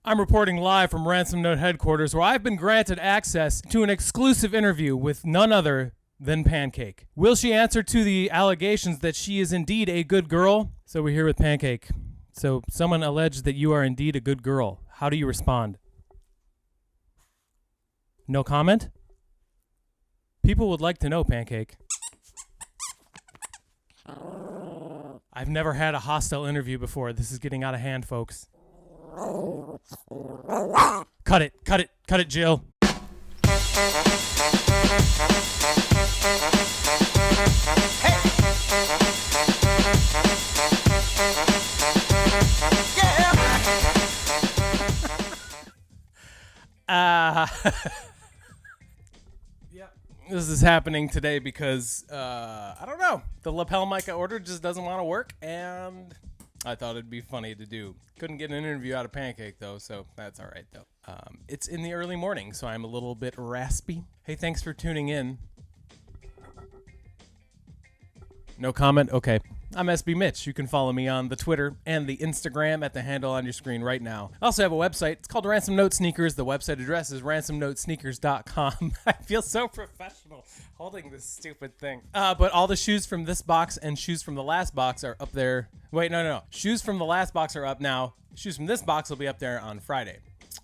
I'm reporting live from Ransom Note headquarters, where I've been granted access to an exclusive interview with none other than Pancake. Will she answer to the allegations that she is indeed a good girl? So we're here with Pancake. So someone alleged that you are indeed a good girl. How do you respond? No comment? People would like to know, Pancake. I've never had a hostile interview before. This is getting out of hand, folks. Cut it, Jill. Hey! Yeah! This is happening today because, I don't know. The lapel mic I ordered just doesn't want to work, and I thought it'd be funny to do. Couldn't get an interview out of Pancake, though, so that's all right, though. It's in the early morning, so I'm a little bit raspy. Hey, thanks for tuning in. No comment? Okay. I'm SB Mitch. You can follow me on the Twitter and the Instagram at the handle on your screen right now. I also have a website. It's called Ransom Note Sneakers. The website address is ransomnotesneakers.com. I feel so professional holding this stupid thing. But all the shoes from this box and shoes from the last box are up there. Wait, no. Shoes from the last box are up now. Shoes from this box will be up there on Friday.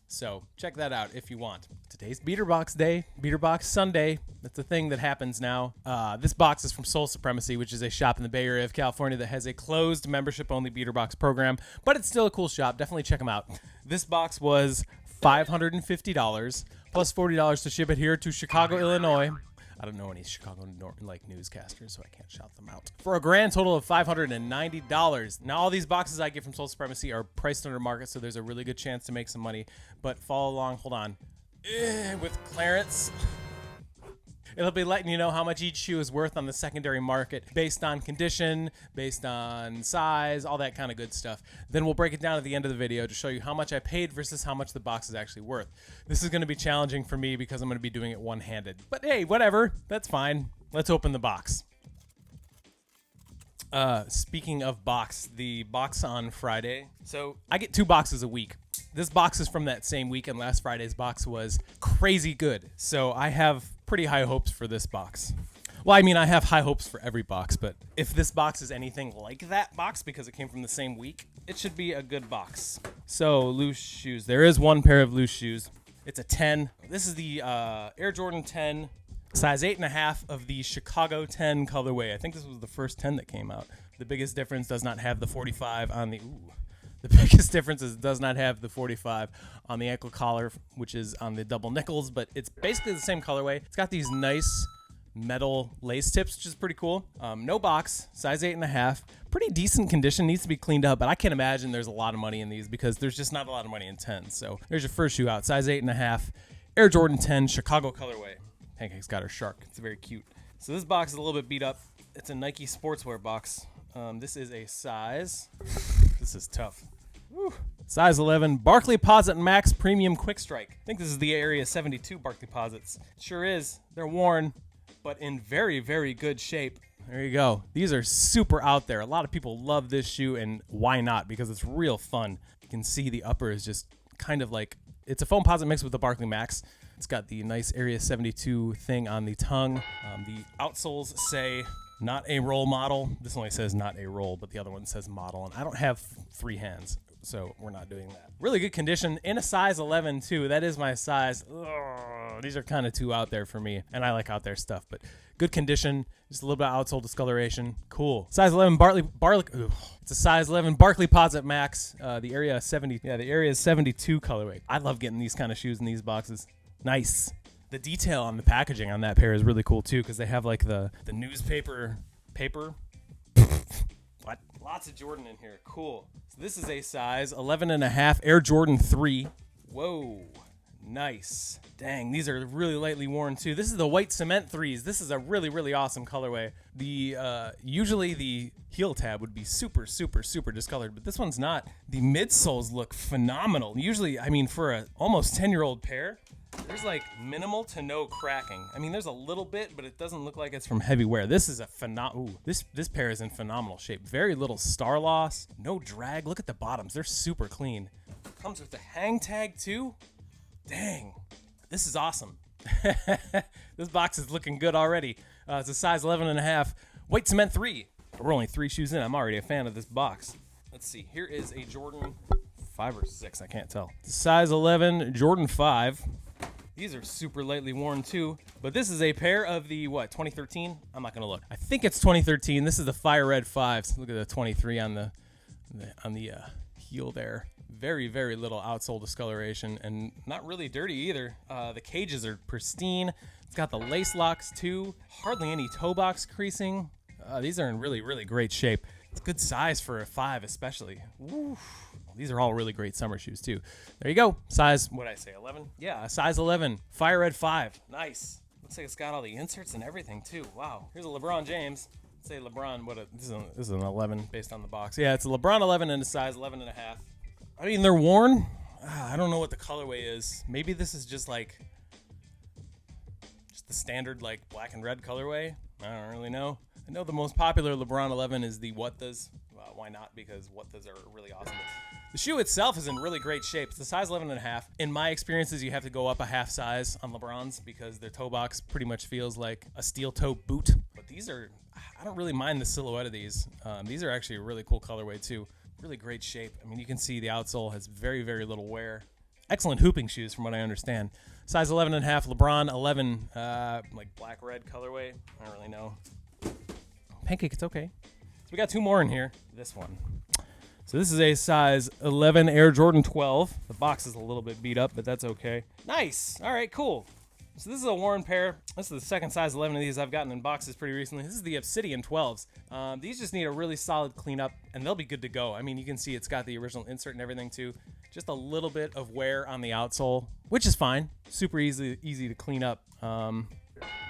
So check that out if you want. Today's Beater Box Day, Beater Box Sunday. That's a thing that happens now. This box is from Sole Supremacy, which is a shop in the Bay Area of California that has a closed membership-only Beater Box program, but it's still a cool shop. Definitely check them out. This box was $550 plus $40 to ship it here to Chicago, Illinois. I don't know any Chicago newscasters, so I can't shout them out. For a grand total of $590. Now, all these boxes I get from Sole Supremacy are priced under market, so there's a really good chance to make some money. But follow along, hold on. With Clarence, it'll be letting you know how much each shoe is worth on the secondary market based on condition, based on size, all that kind of good stuff. Then we'll break it down at the end of the video to show you how much I paid versus how much the box is actually worth. This is going to be challenging for me because I'm going to be doing it one-handed. But hey, whatever. That's fine. Let's open the box. Speaking of box, the box on Friday. So I get 2 boxes a week. This box is from that same week, and last Friday's box was crazy good. So I have pretty high hopes for this box. Well, I mean, I have high hopes for every box, but if this box is anything like that box, because it came from the same week, it should be a good box. So, loose shoes. There is one pair of loose shoes. It's a 10. This is the Air Jordan 10, size 8.5 of the Chicago 10 colorway. I think this was the first 10 that came out. The biggest difference does not have the 45 on the... Ooh. The biggest difference is it does not have the 45 on the ankle collar, which is on the double nickels, but it's basically the same colorway. It's got these nice metal lace tips, which is pretty cool. No box, size 8.5. Pretty decent condition, needs to be cleaned up, but I can't imagine there's a lot of money in these because there's just not a lot of money in 10s. So there's your first shoe out, size 8.5, Air Jordan 10, Chicago colorway. Pancake's got her shark. It's very cute. So this box is a little bit beat up. It's a Nike sportswear box. This is a size... This is tough. Woo. Size 11, Barkley Posit Max Premium Quick Strike. I think this is the Area 72 Barkley Posits. Sure is. They're worn, but in very, very good shape. There you go. These are super out there. A lot of people love this shoe, and why not? Because it's real fun. You can see the upper is just kind of like, it's a foam posit mixed with the Barkley Max. It's got the nice Area 72 thing on the tongue. The outsoles say... not a roll model. This only says not a roll, but the other one says model. And I don't have 3 hands, so we're not doing that. Really good condition in a size 11 too. That is my size. Ugh, these are kind of too out there for me, and I like out there stuff. But good condition, just a little bit of outsole discoloration. Cool. Size 11 It's a size 11 Barkley Posit Max. The Area 70. Yeah, the Area 72 colorway. I love getting these kind of shoes in these boxes. Nice. The detail on the packaging on that pair is really cool, too, because they have, like, the newspaper paper. What? Lots of Jordan in here. Cool. So this is a size 11.5 Air Jordan 3. Whoa. Nice. Dang, these are really lightly worn, too. This is the white cement 3s. This is a really, really awesome colorway. Usually the heel tab would be super, super, super discolored, but this one's not. The midsoles look phenomenal. Usually, I mean, for a almost 10-year-old pair... there's like minimal to no cracking. I mean, there's a little bit, but it doesn't look like it's from heavy wear. This is a this pair is in phenomenal shape. Very little star loss, no drag. Look at the bottoms. They're super clean. Comes with a hang tag too. Dang, this is awesome. This box is looking good already. It's a size 11.5, white cement 3. We're only 3 shoes in. I'm already a fan of this box. Let's see. Here is a Jordan 5 or 6. I can't tell. It's a size 11 Jordan 5. These are super lightly worn too, but this is a pair of the, 2013? I'm not going to look. I think it's 2013. This is the Fire Red 5s. Look at the 23 on the heel there. Very, very little outsole discoloration and not really dirty either. The cages are pristine. It's got the lace locks too. Hardly any toe box creasing. These are in really, really great shape. It's a good size for a 5 especially. Woo. These are all really great summer shoes too. There you go. Size, what did I say, 11? Yeah, size 11. Fire Red 5. Nice. Looks like it's got all the inserts and everything too. Wow. Here's a LeBron James. Let's say LeBron, this is an 11 based on the box. Yeah, it's a LeBron 11 and a size 11.5. I mean, they're worn. I don't know what the colorway is. Maybe this is just the standard like black and red colorway. I don't really know. I know the most popular LeBron 11 is the What Does. Why not? Because What Does are really awesome. The shoe itself is in really great shape. It's a size 11.5. In my experiences, you have to go up a half size on LeBrons because their toe box pretty much feels like a steel toe boot. But these are, I don't really mind the silhouette of these. These are actually a really cool colorway too. Really great shape. I mean, you can see the outsole has very, very little wear. Excellent hooping shoes from what I understand. Size 11.5, LeBron 11, like black-red colorway. I don't really know. Pancake, it's okay. So we got 2 more in here. This one. So this is a size 11 Air Jordan 12. The box is a little bit beat up, but that's okay. Nice. All right, cool. So this is a worn pair. This is the second size 11 of these I've gotten in boxes pretty recently. This is the OBSIDIAN 12s. These just need a really solid cleanup, and they'll be good to go. I mean, you can see it's got the original insert and everything too. Just a little bit of wear on the outsole, which is fine. Super easy to clean up.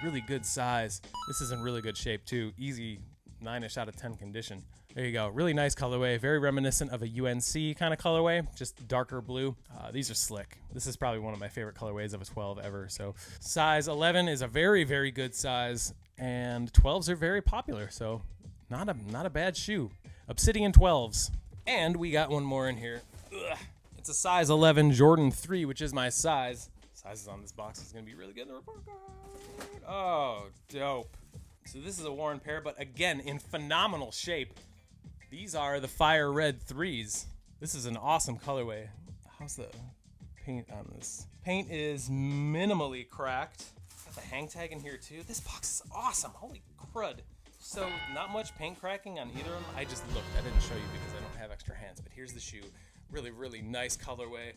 Really good size. This is in really good shape too. Easy 9-ish out of 10 condition. There you go. Really nice colorway. Very reminiscent of a UNC kind of colorway, just darker blue. These are slick. This is probably one of my favorite colorways of a 12 ever. So size 11 is a very, very good size, and 12s are very popular. So not a bad shoe. OBSIDIAN 12s. And we got one more in here. Ugh. It's a size 11 Jordan 3, which is my size. Sizes on this box is going to be really good in the report card. Oh, dope. So this is a worn pair, but again, in phenomenal shape. These are the Fire Red 3s. This is an awesome colorway. How's the paint on this? Paint is minimally cracked. Got the hang tag in here too. This box is awesome. Holy crud. So not much paint cracking on either of them. I just looked. I didn't show you because I don't have extra hands, but here's the shoe. Really, really nice colorway.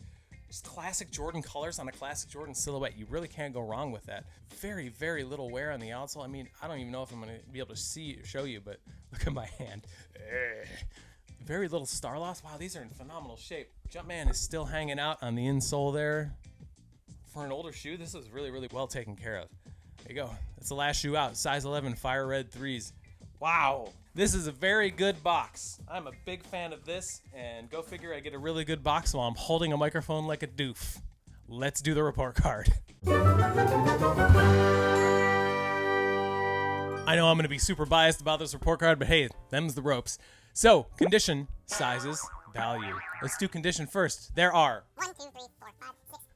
Just classic Jordan colors on a classic Jordan silhouette. You really can't go wrong with that. Very, very little wear on the outsole. I mean, I don't even know if I'm going to be able to show you, but look at my hand. Very little star loss. Wow, these are in phenomenal shape. Jumpman is still hanging out on the insole there. For an older shoe, this is really, really well taken care of. There you go. That's the last shoe out. Size 11 Fire Red 3s. Wow. This is a very good box. I'm a big fan of this, and go figure I get a really good box while I'm holding a microphone like a doof. Let's do the report card. I know I'm going to be super biased about this report card, but hey, them's the ropes. So, condition, sizes, value. Let's do condition first. There are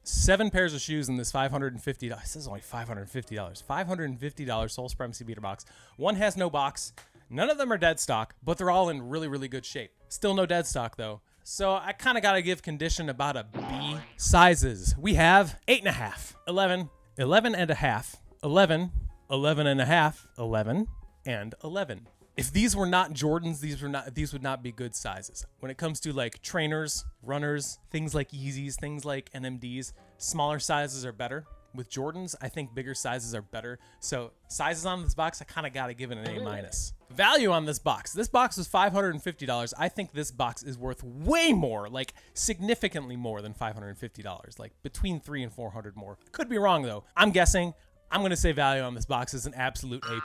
7 pairs of shoes in this $550. This is only $550. $550 Sole Supremacy beater box. One has no box. None of them are dead stock, but they're all in really, really good shape. Still no dead stock though. So I kind of got to give condition about a B. Sizes. We have 8.5, 11, 11.5, 11, 11.5, 11, and 11. If these were not Jordans, these would not be good sizes. When it comes to like trainers, runners, things like Yeezys, things like NMDs, smaller sizes are better. With Jordans, I think bigger sizes are better. So sizes on this box, I kind of got to give it an A-. Value on this box. This box was $550. I think this box is worth way more, like significantly more than $550, like between $300 and $400 more. Could be wrong though. I'm guessing. I'm going to say value on this box is an absolute A+.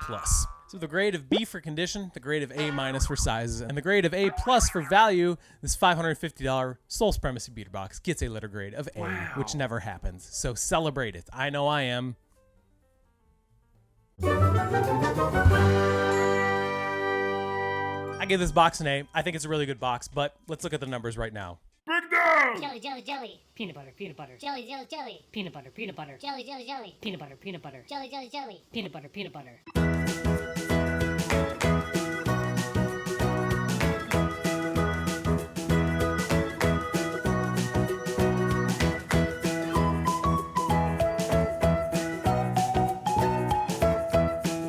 So the grade of B for condition, the grade of A- for sizes, and the grade of A+ for value, this $550 Sole Supremacy beater box gets a letter grade of A, which never happens. So celebrate it. I know I am. I give this box an A. I think it's a really good box, but let's look at the numbers right now. Big Jelly, jelly, jelly. Peanut butter, peanut butter. Jelly, jelly, jelly. Peanut butter, peanut butter. Jelly, jelly, jelly. Peanut butter, peanut butter. Jelly, jelly, jelly. Peanut butter, peanut butter.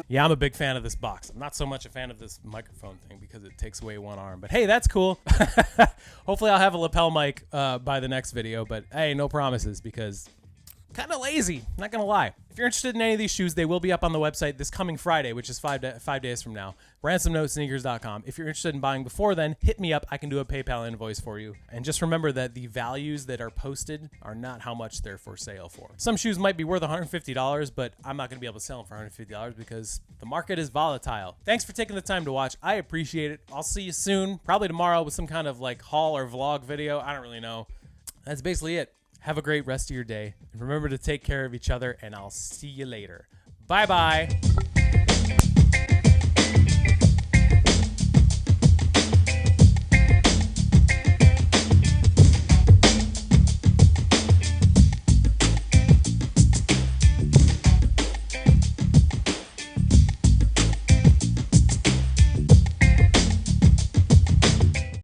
Yeah, I'm a big fan of this box. I'm not so much a fan of this microphone thing because it takes away one arm. But hey, that's cool. Hopefully I'll have a lapel mic by the next video. But hey, no promises because kind of lazy, not gonna lie. If you're interested in any of these shoes, they will be up on the website this coming Friday, which is 5 days from now. ransomnotesneakers.com. If you're interested in buying before then, hit me up. I can do a PayPal invoice for you. And just remember that the values that are posted are not how much they're for sale for. Some shoes might be worth $150, but I'm not gonna be able to sell them for $150 because the market is volatile. Thanks for taking the time to watch. I appreciate it. I'll see you soon, probably tomorrow with some kind of like haul or vlog video. I don't really know. That's basically it. Have a great rest of your day. And remember to take care of each other, and I'll see you later. Bye-bye.